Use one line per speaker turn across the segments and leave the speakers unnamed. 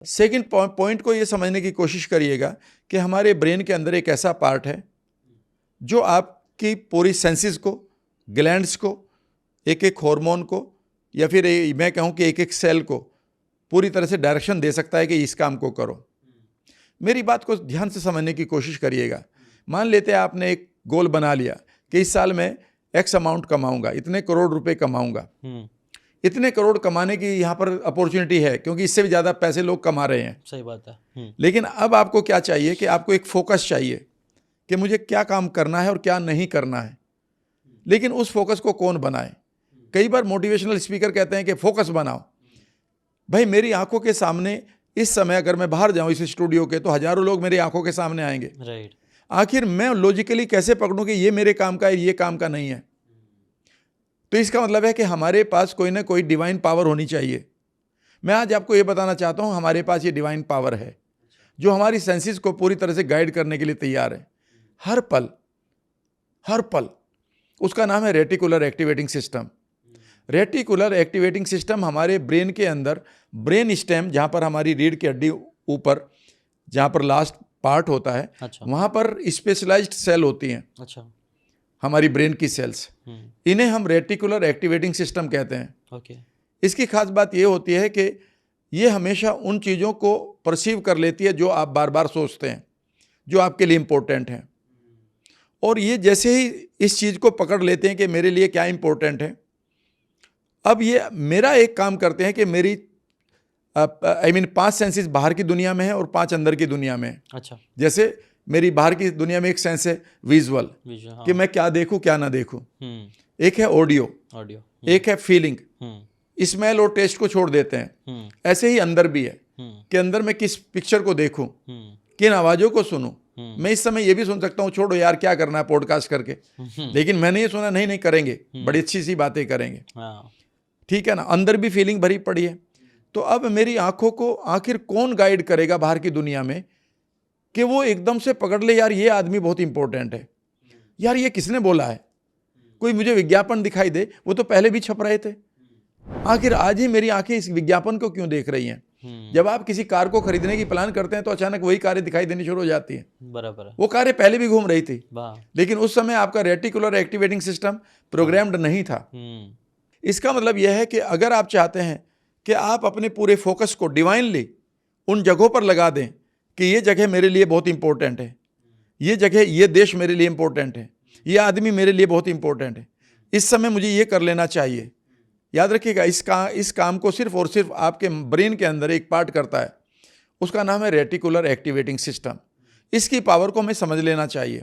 Second point को ये समझने की कोशिश करिएगा कि हमारे ब्रेन के अंदर एक ऐसा पार्ट है जो आपकी पूरी सेंसेस को, ग्लैंड्स को, एक एक हार्मोन को, या फिर मैं कहूँ कि एक एक सेल को पूरी तरह से डायरेक्शन दे सकता है कि इस काम को करो। मेरी बात को ध्यान से समझने की कोशिश करिएगा। मान लेते हैं आपने एक गोल बना लिया कि इस साल मैं एक्स अमाउंट कमाऊंगा, इतने करोड़ रुपए कमाऊंगा। इतने करोड़ कमाने की यहाँ पर अपॉर्चुनिटी है, क्योंकि इससे भी ज़्यादा पैसे लोग कमा रहे हैं।
सही बात है।
लेकिन अब आपको क्या चाहिए कि आपको एक फोकस चाहिए कि मुझे क्या काम करना है और क्या नहीं करना है। लेकिन उस फोकस को कौन बनाए? कई बार मोटिवेशनल स्पीकर कहते हैं कि फोकस बनाओ। भाई, मेरी आंखों के सामने इस समय अगर मैं बाहर जाऊं इस स्टूडियो के, तो हजारों लोग मेरी आंखों के सामने आएंगे।
राइट।
आखिर मैं लॉजिकली कैसे पकड़ूं कि ये मेरे काम का है, ये काम का नहीं है? तो इसका मतलब है कि हमारे पास कोई ना कोई डिवाइन पावर होनी चाहिए। मैं आज आपको ये बताना चाहता हूं, हमारे पास ये डिवाइन पावर है जो हमारी सेंसेस को पूरी तरह से गाइड करने के लिए तैयार है, हर पल हर पल। उसका नाम है reticular activating system. Reticular activating system हमारे ब्रेन के अंदर, ब्रेन स्टेम जहाँ पर हमारी रीढ़ की हड्डी ऊपर, जहाँ पर लास्ट पार्ट होता है,
अच्छा।
वहाँ पर स्पेशलाइज्ड सेल होती हैं।
अच्छा।
हमारी ब्रेन की सेल्स, इन्हें हम रेटिकुलर एक्टिवेटिंग सिस्टम कहते हैं।
ओके।
इसकी खास बात ये होती है कि ये हमेशा उन चीज़ों को परसीव कर लेती है जो आप बार बार सोचते हैं, जो आपके लिए इम्पोर्टेंट हैं। और ये जैसे ही इस चीज़ को पकड़ लेते हैं कि मेरे लिए क्या इम्पोर्टेंट है, अब ये मेरा एक काम करते हैं कि मेरी 5 सेंसेस बाहर की दुनिया में है और 5 अंदर की दुनिया में है।
अच्छा।
जैसे मेरी बाहर की दुनिया में एक सेंस है विजुअल,
हाँ।
कि मैं क्या देखूं क्या ना देखूं। एक है ऑडियो, एक है फीलिंग, स्मेल और टेस्ट को छोड़ देते हैं। ऐसे ही अंदर भी है कि अंदर मैं किस पिक्चर को देखूं, किन आवाज़ों को सुनूं। मैं इस समय ये भी सुन सकता हूँ, छोड़ो यार क्या करना है पॉडकास्ट करके, लेकिन मैंने ये सुना नहीं करेंगे, बड़ी अच्छी सी बातें करेंगे। ठीक है ना, अंदर भी फीलिंग भरी पड़ी है। तो अब मेरी आंखों को आखिर कौन गाइड करेगा बाहर की दुनिया में कि वो एकदम से पकड़ ले, यार ये आदमी बहुत इंपॉर्टेंट है, यार ये किसने बोला है। कोई मुझे विज्ञापन दिखाई दे, वो तो पहले भी छप रहे थे, आखिर आज ही मेरी आंखें इस विज्ञापन को क्यों देख रही हैं। जब आप किसी कार को खरीदने की प्लान करते हैं तो अचानक वही कारें दिखाई देनी शुरू हो जाती हैं।
बराबर।
वो कारें पहले भी घूम रही थी, लेकिन उस समय आपका रेटिकुलर एक्टिवेटिंग सिस्टम प्रोग्राम्ड नहीं था। इसका मतलब यह है कि अगर आप चाहते हैं कि आप अपने पूरे फोकस को डिवाइनली उन जगहों पर लगा दें कि ये जगह मेरे लिए बहुत इंपॉर्टेंट है, ये जगह, ये देश मेरे लिए इंपॉर्टेंट है, ये आदमी मेरे लिए बहुत इंपॉर्टेंट है, इस समय मुझे ये कर लेना चाहिए। याद रखिएगा, इस काम को सिर्फ और सिर्फ आपके ब्रेन के अंदर एक पार्ट करता है, उसका नाम है रेटिकुलर एक्टिवेटिंग सिस्टम। इसकी पावर को हमें समझ लेना चाहिए।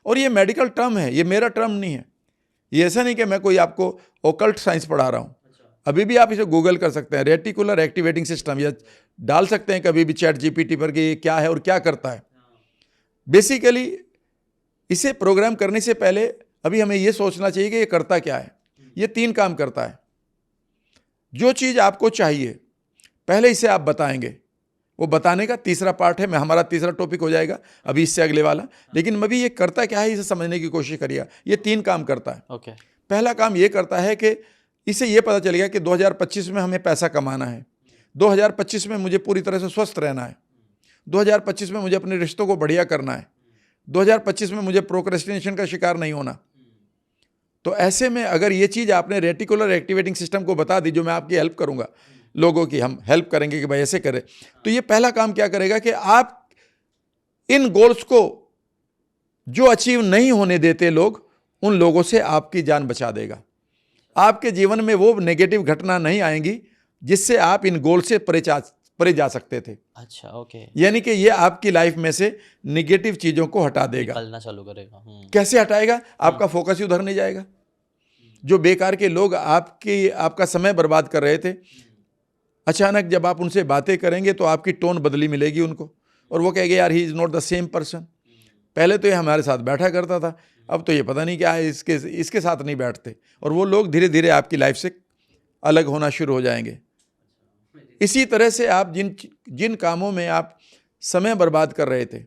और ये मेडिकल टर्म है, ये मेरा टर्म नहीं है। ये ऐसा नहीं कि मैं कोई आपको ओकल्ट साइंस पढ़ा रहा हूँ। अभी भी आप इसे गूगल कर सकते हैं, रेटिकुलर एक्टिवेटिंग सिस्टम, या डाल सकते हैं कभी भी चैट जीपीटी पर कि ये क्या है और क्या करता है। बेसिकली इसे प्रोग्राम करने से पहले अभी हमें ये सोचना चाहिए कि ये करता क्या है। ये 3 काम करता है। जो चीज़ आपको चाहिए पहले इसे आप बताएंगे, वो बताने का तीसरा पार्ट है, मैं हमारा तीसरा टॉपिक हो जाएगा अभी इससे अगले वाला। लेकिन अभी ये करता क्या है इसे समझने की कोशिश करिएगा। ये 3 काम करता है।
ओके।
पहला काम ये करता है कि इसे ये पता चलेगा कि 2025 में हमें पैसा कमाना है, 2025 में मुझे पूरी तरह से स्वस्थ रहना है, 2025 में मुझे अपने रिश्तों को बढ़िया करना है, 2025 में मुझे प्रोक्रेस्टिनेशन का शिकार नहीं होना। तो ऐसे में अगर ये चीज़ आपने रेटिकुलर एक्टिवेटिंग सिस्टम को बता दी, जो मैं आपकी हेल्प करूंगा, लोगों की हम हेल्प करेंगे कि भाई ऐसे करें, तो ये पहला काम क्या करेगा कि आप इन गोल्स को जो अचीव नहीं होने देते लोग, उन लोगों से आपकी जान बचा देगा। आपके जीवन में वो नेगेटिव घटना नहीं आएंगी जिससे आप इन गोल से परे जा सकते थे।
अच्छा, ओके।
यानी कि ये आपकी लाइफ में से नेगेटिव चीजों को हटा देगा,
निकालना चालू करेगा।
कैसे हटाएगा? आपका फोकस ही उधर नहीं जाएगा। जो बेकार के लोग आपका समय बर्बाद कर रहे थे, अचानक जब आप उनसे बातें करेंगे तो आपकी टोन बदली मिलेगी उनको, और वो कहेंगे यार he is not the same person. पहले तो ये हमारे साथ बैठा करता था, अब तो ये पता नहीं क्या है, इसके साथ नहीं बैठते। और वो लोग धीरे धीरे आपकी लाइफ से अलग होना शुरू हो जाएंगे। इसी तरह से आप जिन कामों में आप समय बर्बाद कर रहे थे,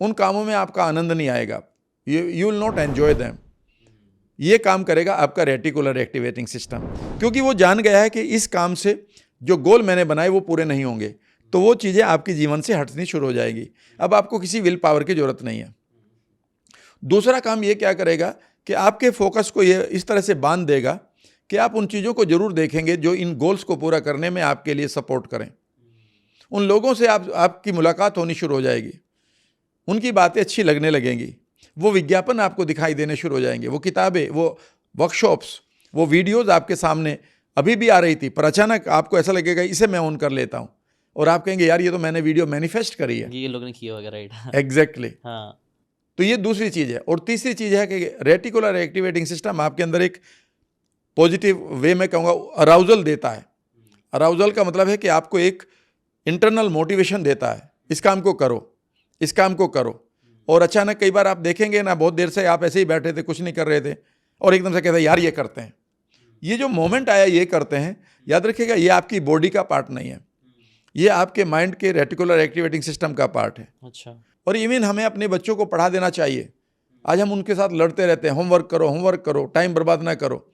उन कामों में आपका आनंद नहीं आएगा। You will not enjoy them. ये काम करेगा आपका रेटिकुलर एक्टिवेटिंग सिस्टम, क्योंकि वो जान गया है कि इस काम से जो गोल मैंने बनाए वो पूरे नहीं होंगे। तो वो चीज़ें आपके जीवन से हटनी शुरू हो जाएगी। अब आपको किसी विल पावर की ज़रूरत नहीं है। दूसरा काम ये क्या करेगा कि आपके फोकस को ये इस तरह से बांध देगा कि आप उन चीज़ों को जरूर देखेंगे जो इन गोल्स को पूरा करने में आपके लिए सपोर्ट करें। उन लोगों से आपकी मुलाकात होनी शुरू हो जाएगी, उनकी बातें अच्छी लगने लगेंगी, वो विज्ञापन आपको दिखाई देने शुरू हो जाएंगे, वो किताबें, वो वर्कशॉप्स, वो वीडियोस आपके सामने अभी भी आ रही थी, पर अचानक आपको ऐसा लगेगा इसे मैं ऑन कर लेता हूँ, और आप कहेंगे यार ये तो मैंने वीडियो मैनिफेस्ट करी है,
ये लोग ने किया होगा, राइट?
एग्जैक्टली।
हाँ,
तो ये दूसरी चीज़ है। और तीसरी चीज़ है कि रेटिकुलर एक्टिवेटिंग सिस्टम आपके अंदर एक पॉजिटिव वे में कहूँगा अराउजल देता है। अराउजल का मतलब है कि आपको एक इंटरनल मोटिवेशन देता है, इस काम को करो, इस काम को करो। और अचानक कई बार आप देखेंगे ना, बहुत देर से आप ऐसे ही बैठे थे, कुछ नहीं कर रहे थे, और एकदम से कहते हैं यार ये करते हैं। ये जो मोमेंट आया ये करते हैं, याद रखिएगा ये आपकी बॉडी का पार्ट नहीं है, ये आपके माइंड के रेटिकुलर एक्टिवेटिंग सिस्टम का पार्ट है।
अच्छा।
और इवन हमें अपने बच्चों को पढ़ा देना चाहिए। आज हम उनके साथ लड़ते रहते हैं, होमवर्क करो, टाइम बर्बाद ना करो।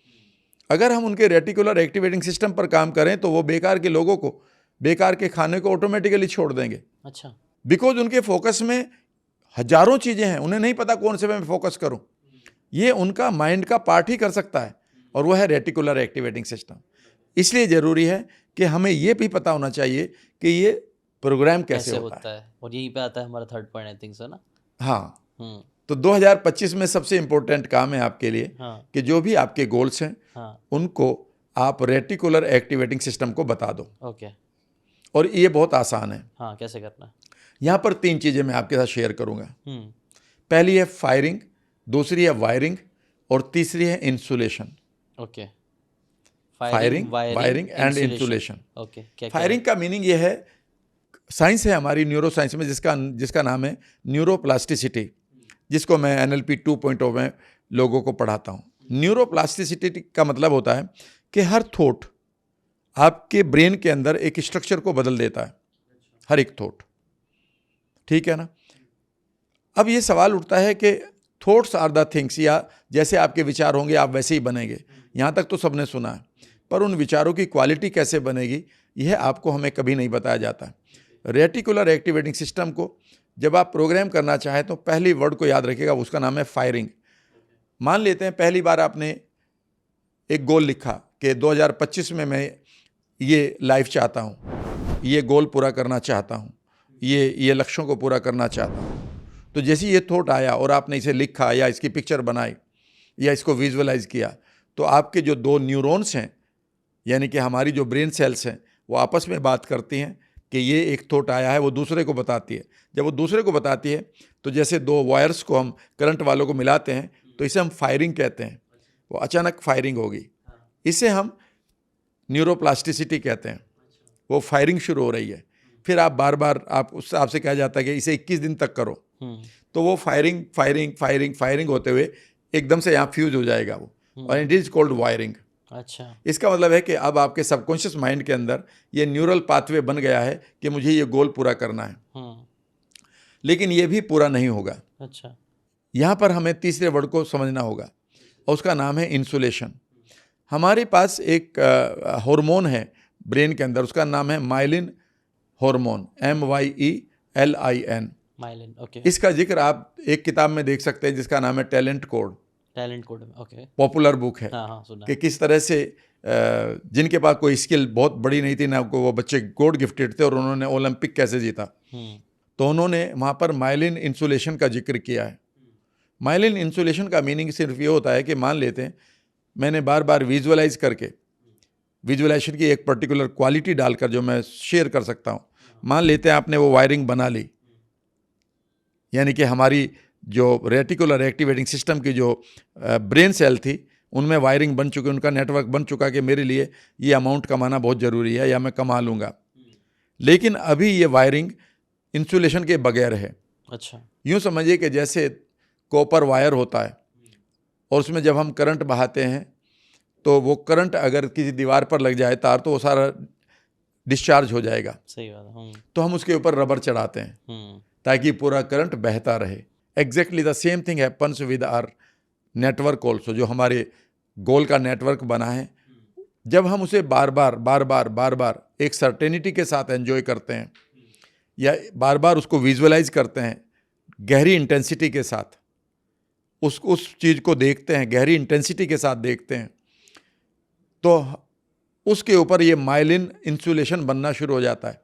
अगर हम उनके रेटिकुलर एक्टिवेटिंग सिस्टम पर काम करें तो वो बेकार के लोगों को, बेकार के खाने को ऑटोमेटिकली छोड़ देंगे।
अच्छा।
बिकॉज उनके फोकस में हजारों चीज़ें हैं, उन्हें नहीं पता कौन से में फोकस करूं। ये उनका माइंड का पार्ट ही कर सकता है, और वो है रेटिकुलर एक्टिवेटिंग सिस्टम। इसलिए ज़रूरी है कि हमें ये भी पता होना चाहिए कि ये प्रोग्राम कैसे होता है।
और यहीं पे आता है हमारा third point, I think so ना।
हाँ। तो 2025 में सबसे इम्पोर्टेंट काम है आपके लिए कि जो भी आपके गोल्स हैं उनको आप रेटिकुलर एक्टिवेटिंग सिस्टम को बता दो।
ओके।
और ये बहुत आसान है।
हाँ, कैसे करना? यहाँ
पर 3 चीज़ें मैं आपके साथ शेयर करूंगा। पहली है फायरिंग, दूसरी है वायरिंग, और तीसरी है insulation.
Okay.
Firing, wiring and insulation.
Okay.
Firing का मीनिंग ये है, साइंस है हमारी न्यूरो साइंस में जिसका नाम है न्यूरोप्लास्टिसिटी, जिसको मैं NLP 2.0 में लोगों को पढ़ाता हूँ। न्यूरोप्लास्टिसिटी का मतलब होता है कि हर थॉट आपके ब्रेन के अंदर एक स्ट्रक्चर को बदल देता है, हर एक थॉट। ठीक है ना? अब ये सवाल उठता है कि थॉट्स आर द थिंग्स, या जैसे आपके विचार होंगे आप वैसे ही बनेंगे। यहाँ तक तो सबने सुना है, पर उन विचारों की क्वालिटी कैसे बनेगी यह आपको हमें कभी नहीं बताया जाता। रेटिकुलर एक्टिवेटिंग सिस्टम को जब आप प्रोग्राम करना चाहें तो पहली वर्ड को याद रखिएगा, उसका नाम है फायरिंग। मान लेते हैं पहली बार आपने एक गोल लिखा कि 2025 में मैं ये लाइफ चाहता हूँ, ये गोल पूरा करना चाहता हूँ, ये लक्ष्यों को पूरा करना चाहता हूँ। तो जैसे ये थॉट आया और आपने इसे लिखा या इसकी पिक्चर बनाई या इसको विजुअलाइज किया, तो आपके जो 2 न्यूरॉन्स हैं, यानी कि हमारी जो ब्रेन सेल्स हैं, वो आपस में बात करती हैं कि ये एक थॉट आया है, वो दूसरे को बताती है। जब वो दूसरे को बताती है तो जैसे 2 वायर्स को हम करंट वालों को मिलाते हैं तो इसे हम फायरिंग कहते हैं। वो अचानक फायरिंग होगी, इसे हम न्यूरोप्लास्टिसिटी कहते हैं। वो फायरिंग शुरू हो रही है, फिर आप बार बार आपसे कहा जाता है कि इसे 21 दिन तक करो, तो वो फायरिंग होते हुए एकदम से यहाँ फ्यूज हो जाएगा वो, और इट इज कॉल्ड वायरिंग।
अच्छा।
इसका मतलब है कि अब आपके सबकॉन्शियस माइंड के अंदर ये न्यूरल पाथवे बन गया है कि मुझे ये गोल पूरा करना है। लेकिन ये भी पूरा नहीं होगा।
अच्छा।
यहाँ पर हमें तीसरे वर्ड को समझना होगा, और उसका नाम है इंसुलेशन। हमारे पास एक हार्मोन है ब्रेन के अंदर, उसका नाम है myelin hormone, MYELIN।
Myelin, okay.
इसका जिक्र आप एक किताब में देख सकते हैं जिसका नाम है talent code.
Okay.
Popular book है।
हाँ, सुना।
कि किस तरह से जिनके पास कोई स्किल बहुत बड़ी नहीं थी ना, वो बच्चे गॉड गिफ्टेड थे, और उन्होंने ओलंपिक कैसे जीता। तो उन्होंने वहाँ पर माइलिन इंसुलेशन का जिक्र किया है। माइलिन इंसुलेशन का मीनिंग सिर्फ ये होता है कि मान लेते हैं मैंने बार बार विजुअलाइज करके, विजुअलाइजेशन की एक पर्टिकुलर क्वालिटी डालकर जो मैं शेयर कर सकता हूँ, मान लेते हैं आपने वो वायरिंग बना ली, यानी कि हमारी जो रेटिकुलर एक्टिवेटिंग सिस्टम की जो ब्रेन सेल थी उनमें वायरिंग बन चुकी, उनका नेटवर्क बन चुका कि मेरे लिए ये अमाउंट कमाना बहुत ज़रूरी है या मैं कमा लूँगा। लेकिन अभी ये वायरिंग इंसुलेशन के बगैर है।
अच्छा। यूँ
समझिए कि जैसे कॉपर वायर होता है और उसमें जब हम करंट बहाते हैं तो वो करंट अगर किसी दीवार पर लग जाए तार, तो वो सारा डिस्चार्ज हो जाएगा।
सही बात है।
तो हम उसके ऊपर रबर चढ़ाते हैं ताकि पूरा करंट बहता रहे। Exactly the same thing happens with our network also. जो हमारे गोल का नेटवर्क बना है, जब हम उसे बार बार एक सर्टेनिटी के साथ एंजॉय करते हैं या बार बार उसको विजुअलाइज करते हैं गहरी इंटेंसिटी के साथ, उस चीज़ को देखते हैं, गहरी इंटेंसिटी के साथ देखते हैं, तो उसके ऊपर ये माइलिन इंसुलेशन बनना शुरू हो जाता है।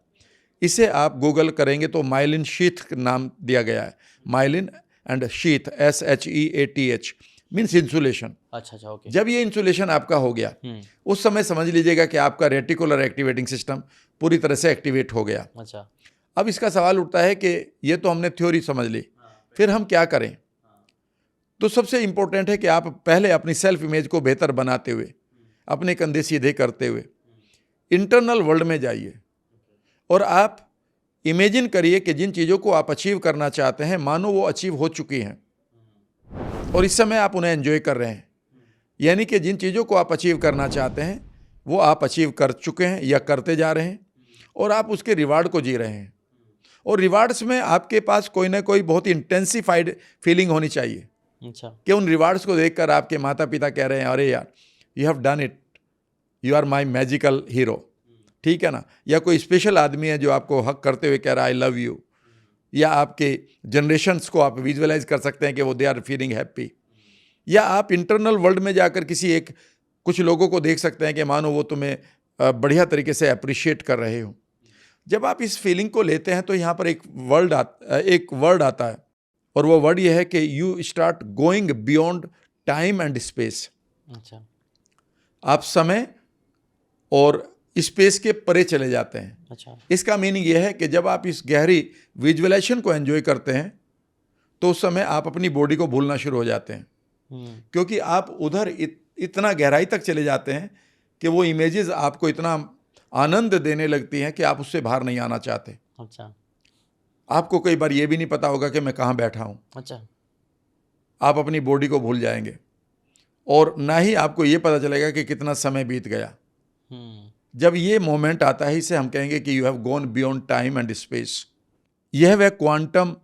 इसे आप गूगल करेंगे तो माइलिन शीथ नाम दिया गया है। Myelin and sheath, SHEATH means insulation.
अच्छा, ओके।
जब ये इंसुलेशन आपका हो गया, उस समय समझ लीजिएगा कि आपका रेटिकुलर एक्टिवेटिंग सिस्टम पूरी तरह से एक्टिवेट हो गया।
अच्छा।
अब इसका सवाल उठता है कि ये तो हमने थ्योरी समझ ली, फिर हम क्या करें? तो सबसे इंपॉर्टेंट है कि आप पहले अपनी सेल्फ इमेज को बेहतर बनाते हुए, अपने कंधे सीधे करते हुए इंटरनल वर्ल्ड में जाइए और आप इमेजिन करिए कि जिन चीज़ों को आप अचीव करना चाहते हैं, मानो वो अचीव हो चुकी हैं और इस समय आप उन्हें एंजॉय कर रहे हैं। यानी कि जिन चीज़ों को आप अचीव करना चाहते हैं वो आप अचीव कर चुके हैं या करते जा रहे हैं और आप उसके रिवार्ड को जी रहे हैं। और रिवार्ड्स में आपके पास कोई ना कोई बहुत इंटेंसिफाइड फीलिंग होनी चाहिए।
अच्छा।
कि उन रिवार्ड्स को देखकर आपके माता पिता कह रहे हैं, अरे यार you have done it, you are my magical hero, ठीक है ना। या कोई स्पेशल आदमी है जो आपको हक करते हुए कह रहा है आई लव यू, या आपके जनरेशन्स को आप विजुअलाइज कर सकते हैं कि वो दे आर फीलिंग हैप्पी। या आप इंटरनल वर्ल्ड में जाकर कुछ लोगों को देख सकते हैं कि मानो वो तुम्हें बढ़िया तरीके से अप्रिशिएट कर रहे हो। जब आप इस फीलिंग को लेते हैं तो यहाँ पर एक वर्ड आता है और वो वर्ड ये है कि you start going beyond time and space.
अच्छा।
आप समय और स्पेस के परे चले जाते हैं।
अच्छा।
इसका मीनिंग यह है कि जब आप इस गहरी विजुअलाइजेशन को एंजॉय करते हैं तो उस समय आप अपनी बॉडी को भूलना शुरू हो जाते हैं, क्योंकि आप उधर इतना गहराई तक चले जाते हैं कि वो इमेजेस आपको इतना आनंद देने लगती हैं कि आप उससे बाहर नहीं आना चाहते।
अच्छा।
आपको कई बार ये भी नहीं पता होगा कि मैं कहाँ बैठा हूँ।
अच्छा।
आप अपनी बॉडी को भूल जाएंगे और ना ही आपको ये पता चलेगा कि कितना समय बीत गया। जब ये मोमेंट आता है इसे हम कहेंगे कि you have gone beyond time and space. यह वह क्वांटम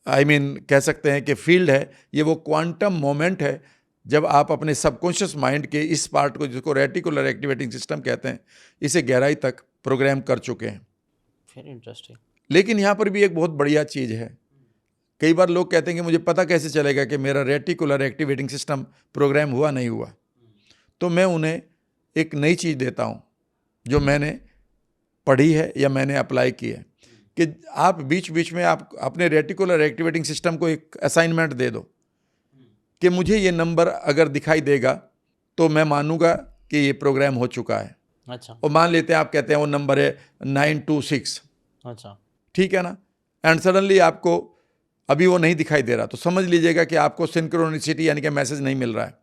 कह सकते हैं कि फील्ड है, ये वो क्वांटम मोमेंट है जब आप अपने सबकॉन्शियस माइंड के इस पार्ट को, जिसको रेटिकुलर एक्टिवेटिंग सिस्टम कहते हैं, इसे गहराई तक प्रोग्राम कर चुके हैं।
Very interesting.
लेकिन यहाँ पर भी एक बहुत बढ़िया चीज़ है। कई बार लोग कहते हैं कि मुझे पता कैसे चलेगा कि मेरा रेटिकुलर एक्टिवेटिंग सिस्टम प्रोग्राम हुआ नहीं हुआ। तो मैं उन्हें एक नई चीज़ देता हूँ जो मैंने पढ़ी है या मैंने अप्लाई की है, कि आप बीच बीच में आप अपने रेटिकुलर एक्टिवेटिंग सिस्टम को एक असाइनमेंट दे दो कि मुझे ये नंबर अगर दिखाई देगा तो मैं मानूंगा कि ये प्रोग्राम हो चुका है।
अच्छा।
और मान लेते हैं आप कहते हैं वो नंबर है 926।
अच्छा।
ठीक है ना। एंड सडनली आपको अभी वो नहीं दिखाई दे रहा, तो समझ लीजिएगा कि आपको सिंक्रोनिसिटी यानी कि मैसेज नहीं मिल रहा है।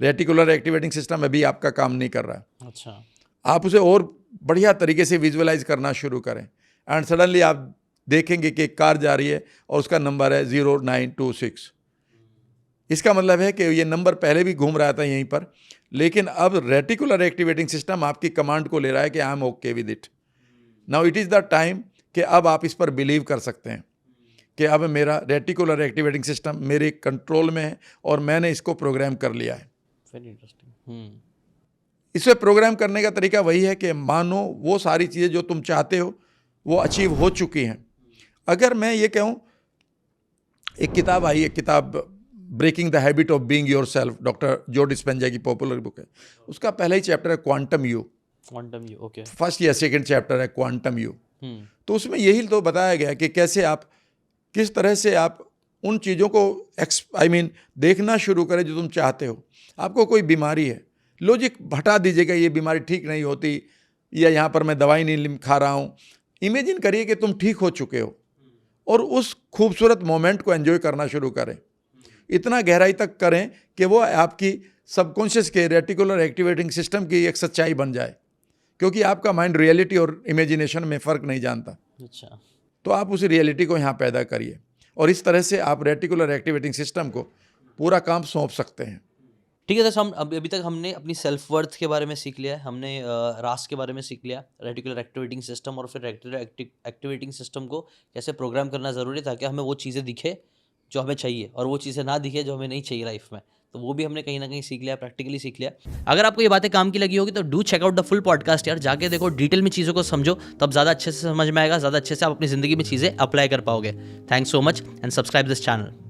रेटिकुलर एक्टिवेटिंग सिस्टम अभी आपका काम नहीं कर रहा है।
अच्छा।
आप उसे और बढ़िया तरीके से विजुअलाइज करना शुरू करें एंड सडनली आप देखेंगे कि एक कार जा रही है और उसका नंबर है 0926। इसका मतलब है कि ये नंबर पहले भी घूम रहा था यहीं पर, लेकिन अब रेटिकुलर एक्टिवेटिंग सिस्टम आपकी कमांड को ले रहा है कि I am okay with it. Now it is the time कि अब आप इस पर बिलीव कर सकते हैं कि अब मेरा रेटिकुलर एक्टिवेटिंग सिस्टम मेरे कंट्रोल में है और मैंने इसको प्रोग्राम कर लिया है।
Very interesting.
इसे प्रोग्राम करने का तरीका वही है कि मानो वो सारी चीज़ें जो तुम चाहते हो वो अचीव हो चुकी हैं। अगर मैं ये कहूँ, एक किताब आई है, किताब breaking the habit of being yourself, doctor Joe Dispenza की पॉपुलर बुक है। उसका पहला ही चैप्टर है quantum you.
Quantum you, okay.
First या सेकंड चैप्टर है क्वांटम यू। तो उसमें यही तो बताया गया कि कैसे आप, किस तरह से आप उन चीज़ों को देखना शुरू करें जो तुम चाहते हो। आपको कोई बीमारी है, लॉजिक हटा दीजिएगा, ये बीमारी ठीक नहीं होती या यहाँ पर मैं दवाई नहीं खा रहा हूँ। इमेजिन करिए कि तुम ठीक हो चुके हो और उस खूबसूरत मोमेंट को एंजॉय करना शुरू करें। इतना गहराई तक करें कि वो आपकी सबकॉन्शियस के रेटिकुलर एक्टिवेटिंग सिस्टम की एक सच्चाई बन जाए, क्योंकि आपका माइंड रियलिटी और इमेजिनेशन में फ़र्क नहीं जानता।
अच्छा।
तो आप उस रियलिटी को यहाँ पैदा करिए और इस तरह से आप रेटिकुलर एक्टिवेटिंग सिस्टम को पूरा काम सौंप सकते हैं।
ठीक है दोस्तों, हम अभी तक हमने अपनी सेल्फ वर्थ के बारे में सीख लिया है, हमने रास के बारे में सीख लिया, रेटिकुलर एक्टिवेटिंग सिस्टम, और फिर रेटिकुलर एक्टिवेटिंग सिस्टम को कैसे प्रोग्राम करना ज़रूरी है ताकि हमें वो चीज़ें दिखे जो हमें चाहिए और वो चीज़ें ना दिखे जो हमें नहीं चाहिए लाइफ में। तो वो भी हमने कहीं ना कहीं सीख लिया, प्रैक्टिकली सीख लिया। अगर आपको ये बातें काम की लगी होगी तो do check out the full podcast यार, जाके देखो, डिटेल में चीज़ों को समझो, तब ज़्यादा अच्छे से समझ में आएगा, ज़्यादा अच्छे से आप अपनी ज़िंदगी में चीज़ें अप्लाई कर पाओगे। Thanks so much and subscribe this channel.